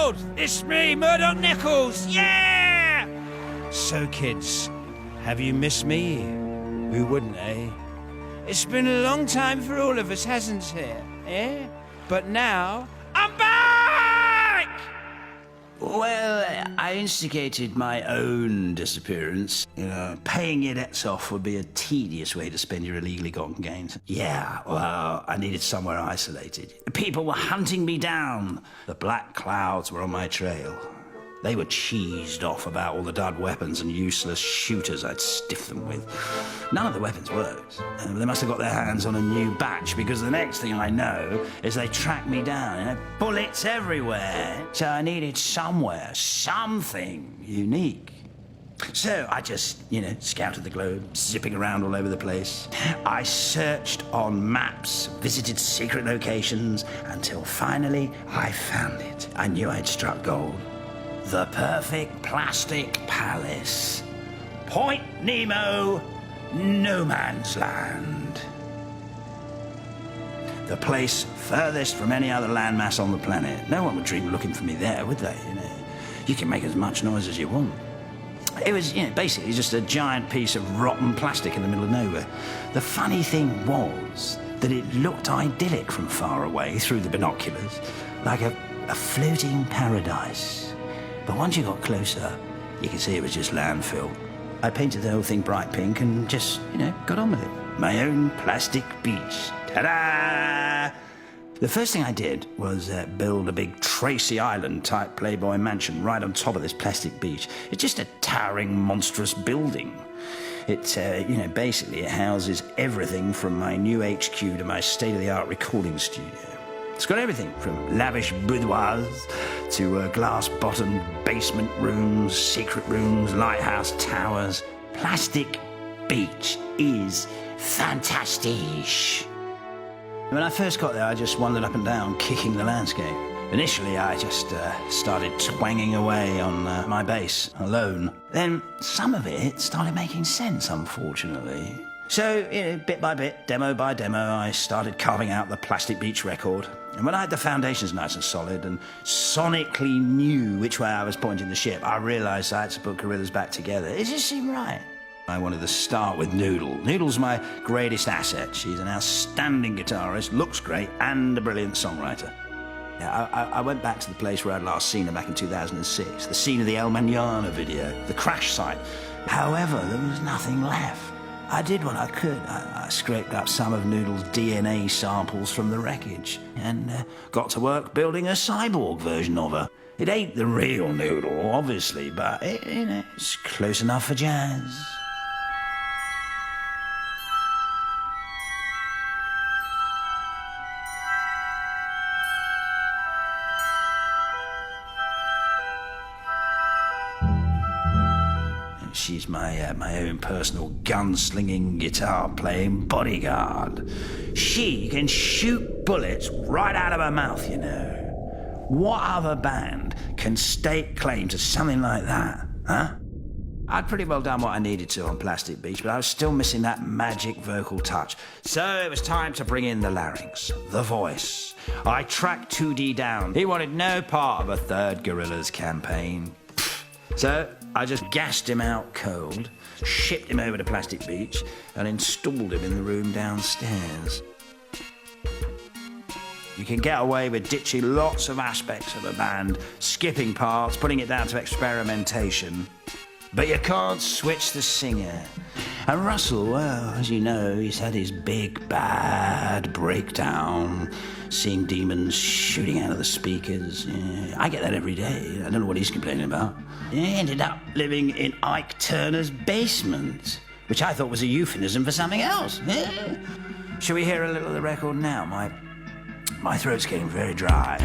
world! It's me, Murdoch Nichols! Yeah! So, kids, have you missed me? Who wouldn't, eh? It's been a long time for all of us, hasn't it? Eh? But now, I'm back! Well, I instigated my own disappearance. You know, paying your debts off would be a tedious way to spend your illegally gotten gains. Yeah, well, I needed somewhere isolated. People were hunting me down. The black clouds were on my trail. They were cheesed off about all the dud weapons and useless shooters I'd stiff them with. None of the weapons worked. They must have got their hands on a new batch, because the next thing I know is they tracked me down. You know, bullets everywhere. So I needed somewhere, something unique. So I just, scouted the globe, zipping around all over the place. I searched on maps, visited secret locations, until finally I found it. I knew I'd struck gold. The perfect plastic palace. Point Nemo, no man's land. The place furthest from any other landmass on the planet. No one would dream of looking for me there, would they? You can make as much noise as you want. It was, basically just a giant piece of rotten plastic in the middle of nowhere. The funny thing was that it looked idyllic from far away through the binoculars, like a floating paradise. But once you got closer, you could see it was just landfill. I painted the whole thing bright pink and just, got on with it. My own plastic beach. Ta-da! The first thing I did was build a big Tracy Island-type Playboy mansion right on top of this plastic beach. It's just a towering, monstrous building. It, basically it houses everything from my new HQ to my state-of-the-art recording studio. It's got everything from lavish boudoirs to glass-bottomed basement rooms, secret rooms, lighthouse towers. Plastic Beach is fantastic. When I first got there, I just wandered up and down, kicking the landscape. Initially, I just started twanging away on my bass, alone. Then some of it started making sense, unfortunately. So, bit by bit, demo by demo, I started carving out the Plastic Beach record. And when I had the foundations nice and solid and sonically knew which way I was pointing the ship, I realised I had to put Gorillaz back together. It just seemed right. I wanted to start with Noodle. Noodle's my greatest asset. She's an outstanding guitarist, looks great, and a brilliant songwriter. I went back to the place where I'd last seen her back in 2006, the scene of the El Mañana video, the crash site. However, there was nothing left. I did what I could. I scraped up some of Noodle's DNA samples from the wreckage and got to work building a cyborg version of her. It ain't the real Noodle, obviously, but it's close enough for jazz. She's my own personal gun-slinging, guitar-playing bodyguard. She can shoot bullets right out of her mouth, What other band can stake claim to something like that, huh? I'd pretty well done what I needed to on Plastic Beach, but I was still missing that magic vocal touch. So it was time to bring in the larynx, the voice. I tracked 2D down. He wanted no part of a third Gorillaz campaign. So I just gassed him out cold, shipped him over to Plastic Beach, and installed him in the room downstairs. You can get away with ditching lots of aspects of a band, skipping parts, putting it down to experimentation. But you can't switch the singer. And Russell, well, as you know, he's had his big, bad breakdown, seeing demons shooting out of the speakers. Yeah, I get that every day. I don't know what he's complaining about. He ended up living in Ike Turner's basement, which I thought was a euphemism for something else. Yeah. Shall we hear a little of the record now? My throat's getting very dry.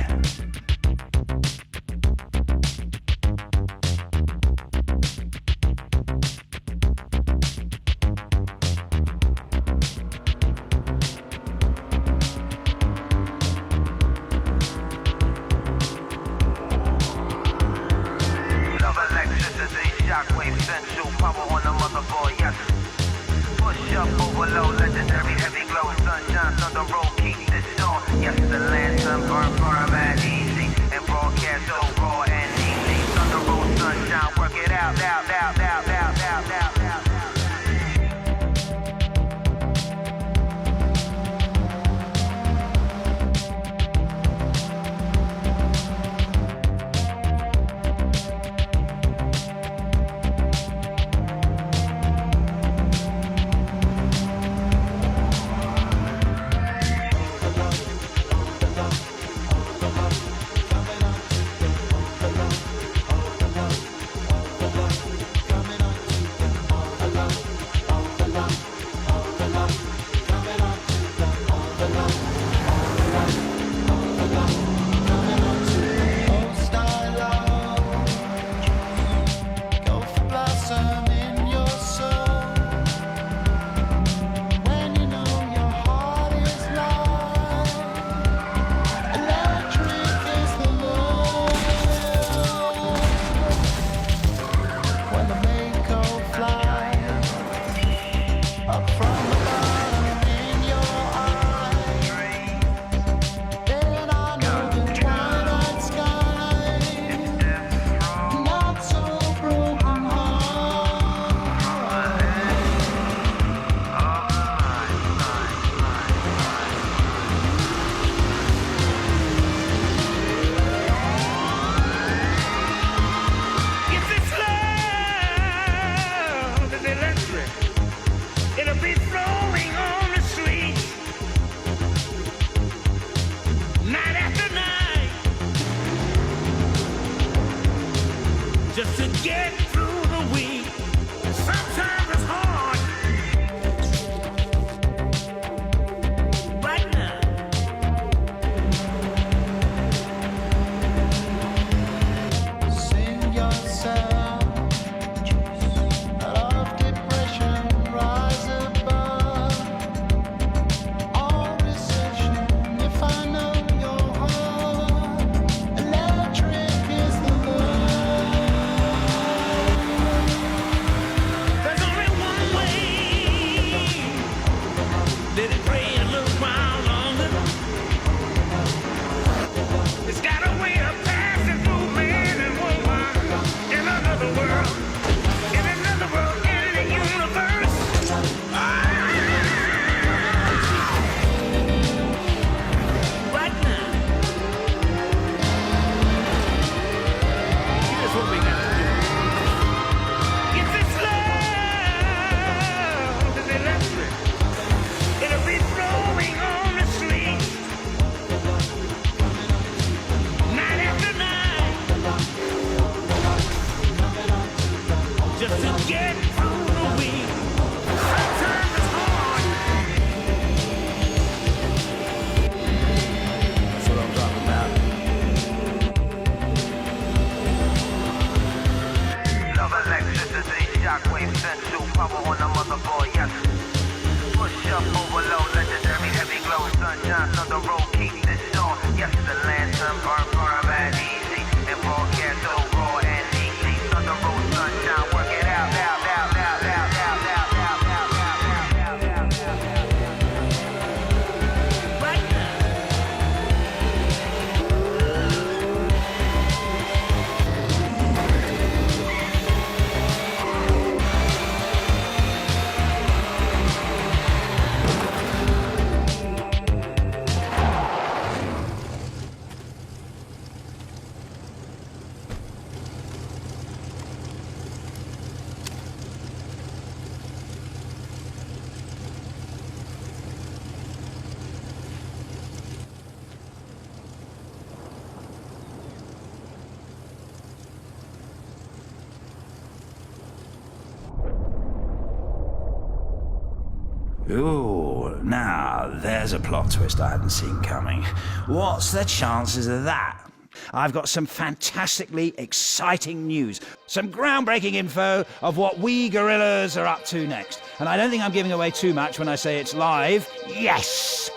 Shockwave central power on the motherboard, yes. Push up, overload, legendary heavy glow, sunshine, thunder roll, keep this on. Yes, the land, sunburn, far bad, easy, and broadcast so raw. sunshine, work it out, out, out, out, out, out, out, out. Just to get through the week, sometimes it's hard. Right now. Sing yourself out of depression, rise above all recession. If I know your heart, electric is the love. There's only one way. Let it pray a little while longer. It's got a way of passing through man and woman in another world, in the universe. Right now. Here's what we got to do. If this love is electric, it'll be flowing on the street, night after night, just to get through the week. Sometimes it's hard. That's what I'm talking about. Love electricity, shockwave, sensual power on the motherboard, yes. Push up, overload, legendary, heavy glow, sunshine, thunder roll, keep this on. Yes, the lantern burn, bad easy, and broadcast so raw and easy. Thunder roll, sunshine, work it out, out, out, out, out, out, out, out, out, out, out, out, out. Right now. Ooh, now there's a plot twist I hadn't seen coming. What's the chances of that? I've got some fantastically exciting news, some groundbreaking info of what we Gorillaz are up to next. And I don't think I'm giving away too much when I say it's live. Yes!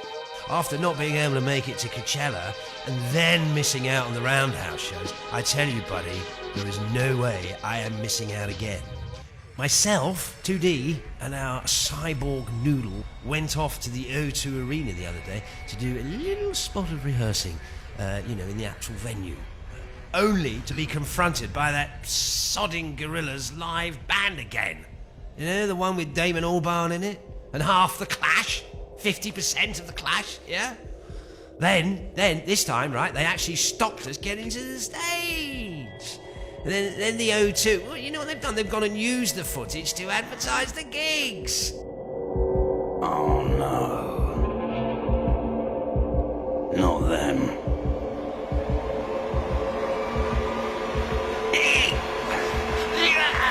After not being able to make it to Coachella and then missing out on the Roundhouse shows, I tell you, buddy, there is no way I am missing out again. Myself, 2D, and our cyborg Noodle went off to the O2 Arena the other day to do a little spot of rehearsing, in the actual venue. only to be confronted by that sodding Gorillaz live band again. You know, the one with Damon Albarn in it? And half the Clash? 50% of the Clash, yeah? Then, this time, right, they actually stopped us getting to the stage. And then the O2, well, you know what they've done? They've gone and used the footage to advertise the gigs. Oh no. Not them.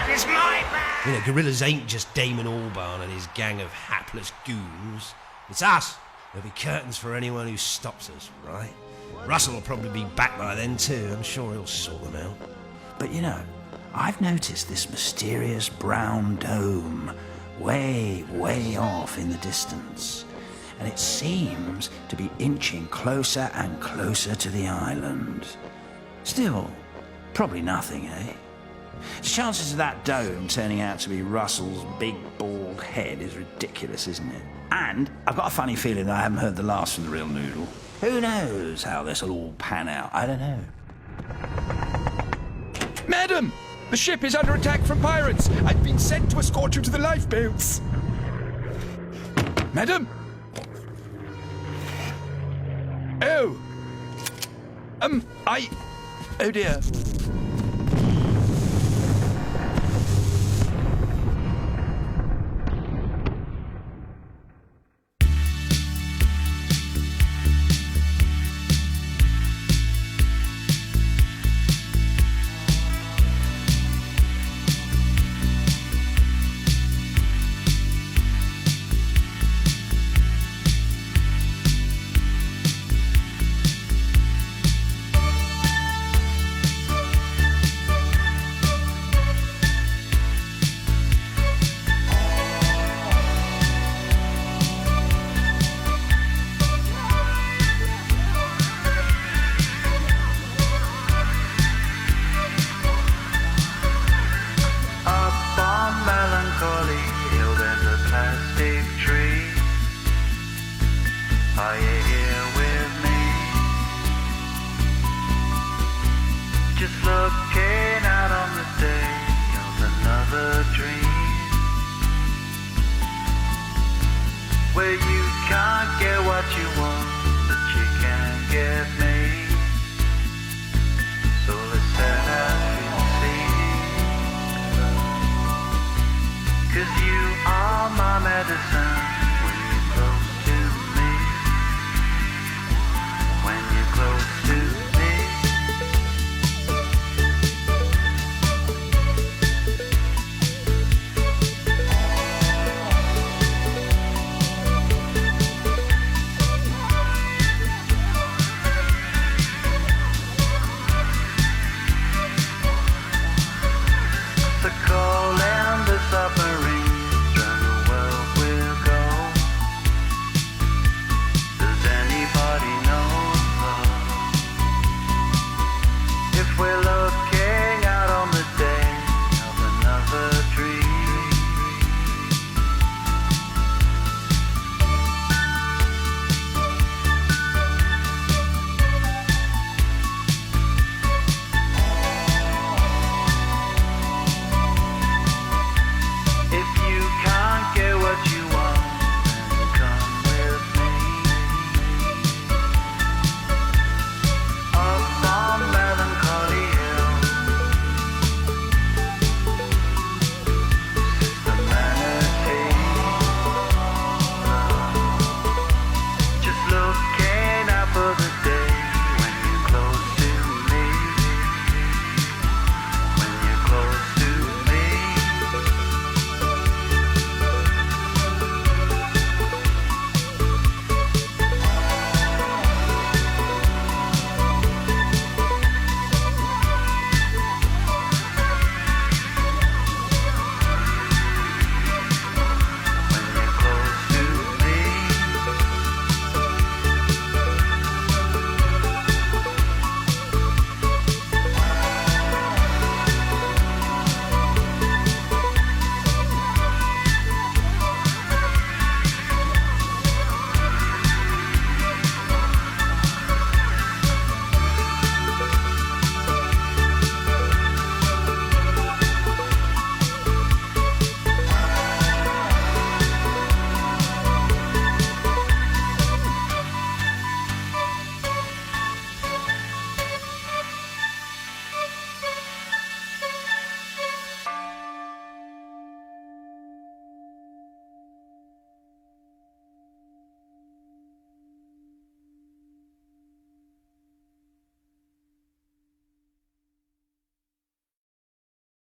It's my band! You know, Gorillaz ain't just Damon Albarn and his gang of hapless goons. It's us. There'll be curtains for anyone who stops us, right? Russell will probably be back by then too. I'm sure he'll sort them out. But you know, I've noticed this mysterious brown dome way, way off in the distance. And it seems to be inching closer and closer to the island. Still, probably nothing, eh? The chances of that dome turning out to be Russell's big bald head is ridiculous, isn't it? And I've got a funny feeling that I haven't heard the last from the real Noodle. Who knows how this will all pan out? I don't know. Madam! The ship is under attack from pirates! I've been sent to escort you to the lifeboats! Madam? Oh! Oh dear. Are you here with me? Just looking out on the day of another dream, where you can't get what you want, but you can get me.